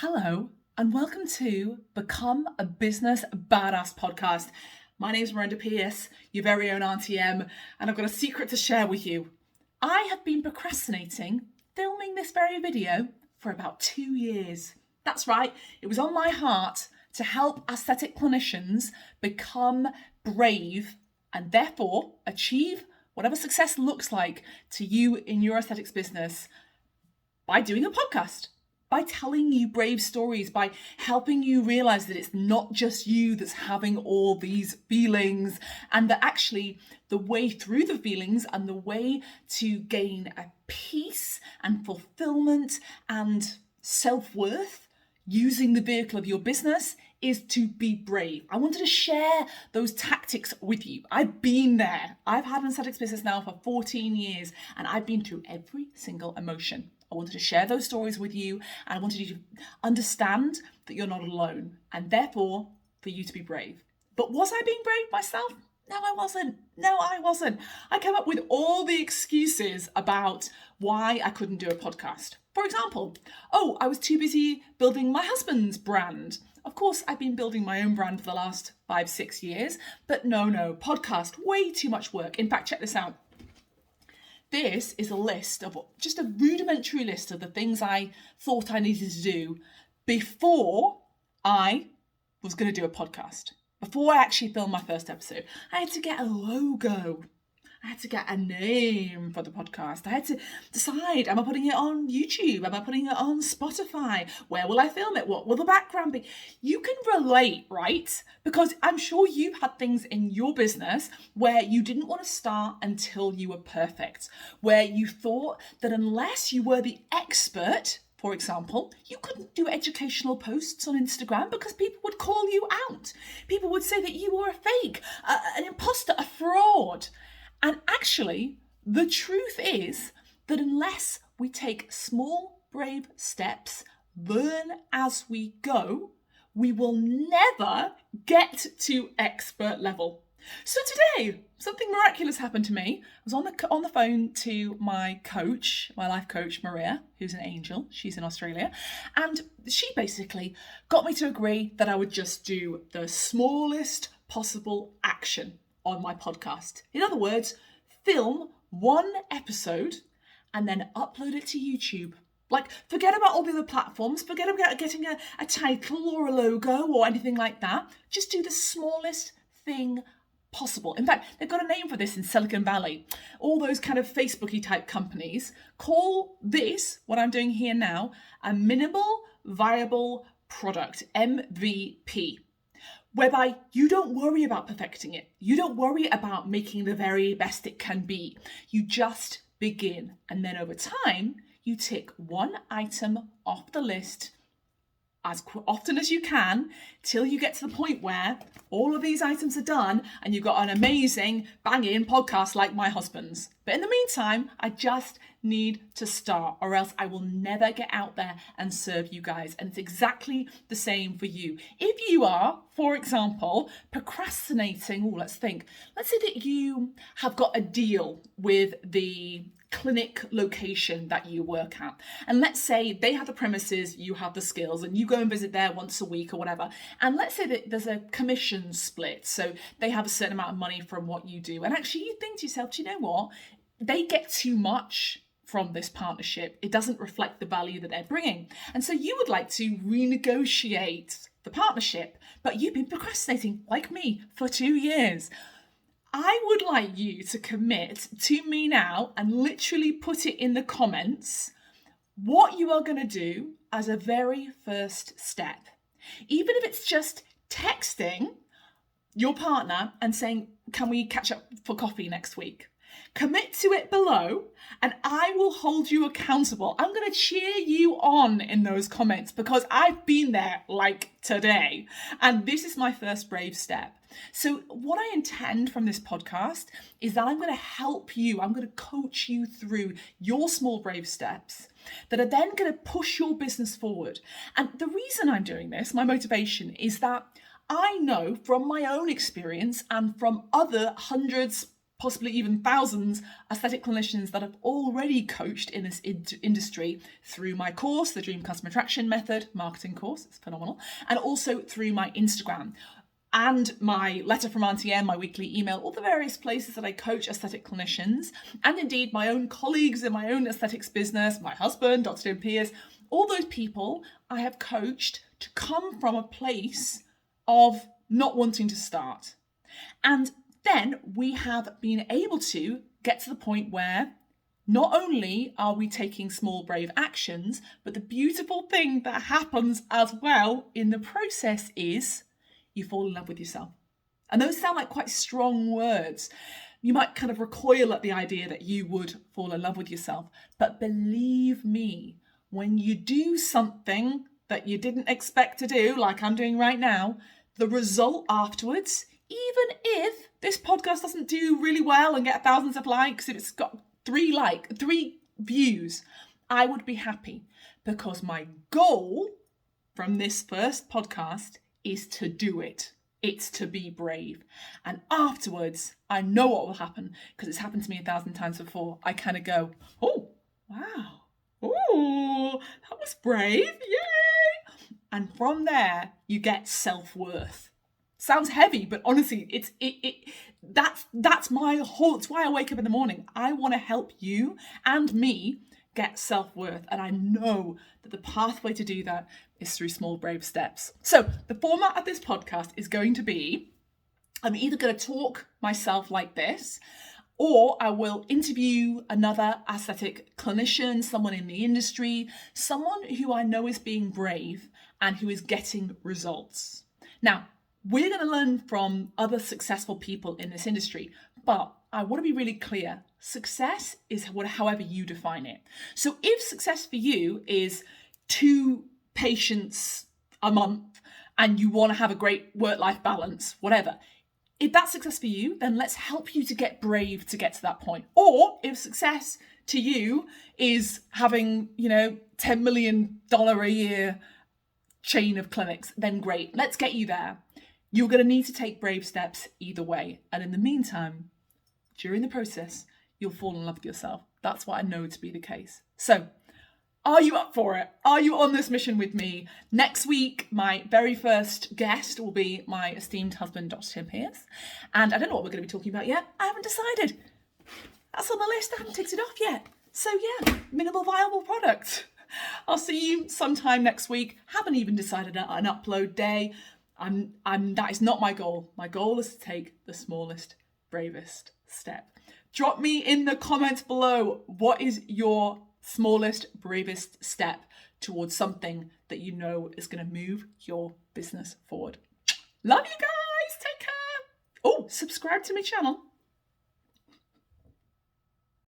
Hello, and welcome to Become a Business Badass podcast. My name is Miranda Pierce, your very own Aunty M, and I've got a secret to share with you. I have been procrastinating filming this very video for about 2 years. That's right, it was on my heart to help aesthetic clinicians become brave and therefore achieve whatever success looks like to you in your aesthetics business by doing a podcast. By telling you brave stories, by helping you realize that it's not just you that's having all these feelings, and that actually the way through the feelings and the way to gain a peace and fulfillment and self-worth using the vehicle of your business is to be brave. I wanted to share those tactics with you. I've been there. I've had an aesthetics business now for 14 years, and I've been through every single emotion. I wanted to share those stories with you, and I wanted you to understand that you're not alone, and therefore for you to be brave. But was I being brave myself? No, I wasn't. I came up with all the excuses about why I couldn't do a podcast. For example, I was too busy building my husband's brand. Of course, I've been building my own brand for the last 5-6 years, but no, podcast, way too much work. In fact, check this out. This is a list of just a rudimentary list of the things I thought I needed to do before I was going to do a podcast. Before I actually filmed my first episode, I had to get a logo. I had to get a name for the podcast. I had to decide, am I putting it on YouTube? Am I putting it on Spotify? Where will I film it? What will the background be? You can relate, right? Because I'm sure you've had things in your business where you didn't want to start until you were perfect, where you thought that unless you were the expert, for example, you couldn't do educational posts on Instagram because people would call you out. People would say that you were a fake, an imposter, a fraud. And actually, the truth is that unless we take small, brave steps, learn as we go, we will never get to expert level. So today, something miraculous happened to me. I was on the phone to my coach, my life coach, Maria, who's an angel. She's in Australia. And she basically got me to agree that I would just do the smallest possible action on my podcast. In other words, film one episode and then upload it to YouTube. Like, forget about all the other platforms, forget about getting a title or a logo or anything like that. Just do the smallest thing possible. In fact, they've got a name for this in Silicon Valley. All those kind of Facebooky type companies call this, what I'm doing here now, a minimal viable product, MVP. Whereby you don't worry about perfecting it. You don't worry about making the very best it can be. You just begin. And then over time, you tick one item off the list as often as you can till you get to the point where all of these items are done and you've got an amazing, banging podcast like my husband's. But in the meantime, I just need to start or else I will never get out there and serve you guys. And it's exactly the same for you. If you are, for example, procrastinating, let's say that you have got a deal with the clinic location that you work at. And let's say they have the premises, you have the skills, and you go and visit there once a week or whatever. And let's say that there's a commission split. So they have a certain amount of money from what you do. And actually you think to yourself, do you know what? They get too much from this partnership. It doesn't reflect the value that they're bringing. And so you would like to renegotiate the partnership, but you've been procrastinating like me for 2 years. I would like you to commit to me now and literally put it in the comments what you are going to do as a very first step. Even if it's just texting your partner and saying, can we catch up for coffee next week? Commit to it below and I will hold you accountable. I'm going to cheer you on in those comments because I've been there like today. And this is my first brave step. So what I intend from this podcast is that I'm going to help you. I'm going to coach you through your small brave steps that are then going to push your business forward. And the reason I'm doing this, my motivation, is that I know from my own experience and from other hundreds, possibly even thousands aesthetic clinicians that have already coached in this industry through my course, the Dream Customer Attraction Method marketing course. It's phenomenal. And also through my Instagram and my letter from Aunty M, my weekly email, all the various places that I coach aesthetic clinicians, and indeed my own colleagues in my own aesthetics business, my husband, Dr. Pierce, all those people I have coached to come from a place of not wanting to start. And then we have been able to get to the point where not only are we taking small, brave actions, but the beautiful thing that happens as well in the process is you fall in love with yourself. And those sound like quite strong words. You might kind of recoil at the idea that you would fall in love with yourself. But believe me, when you do something that you didn't expect to do, like I'm doing right now, the result afterwards, even if this podcast doesn't do really well and get thousands of likes, if it's got 3 views, I would be happy, because my goal from this first podcast is to do it. It's to be brave. And afterwards, I know what will happen, because it's happened to me 1,000 times before. I kind of go, oh, wow. Oh, that was brave. Yay. And from there, you get self-worth. Sounds heavy, but honestly, that's my whole, it's why I wake up in the morning. I want to help you and me get self-worth. And I know that the pathway to do that is through small, brave steps. So the format of this podcast is going to be, I'm either going to talk myself like this, or I will interview another aesthetic clinician, someone in the industry, someone who I know is being brave and who is getting results. Now, we're going to learn from other successful people in this industry, but I want to be really clear. Success is however you define it. So if success for you is 2 patients a month and you want to have a great work-life balance, whatever, if that's success for you, then let's help you to get brave to get to that point. Or if success to you is having, $10 million a year chain of clinics, then great, let's get you there. You're going to need to take brave steps either way. And in the meantime, during the process, you'll fall in love with yourself. That's what I know to be the case. So, are you up for it? Are you on this mission with me? Next week, my very first guest will be my esteemed husband, Dr. Pierce. And I don't know what we're going to be talking about yet. I haven't decided. That's on the list. I haven't ticked it off yet. So yeah, minimal viable product. I'll see you sometime next week. Haven't even decided an upload day. That is not my goal. My goal is to take the smallest, bravest step. Drop me in the comments below, what is your smallest, bravest step towards something that you know is going to move your business forward. Love you guys. Take care. Oh, subscribe to my channel.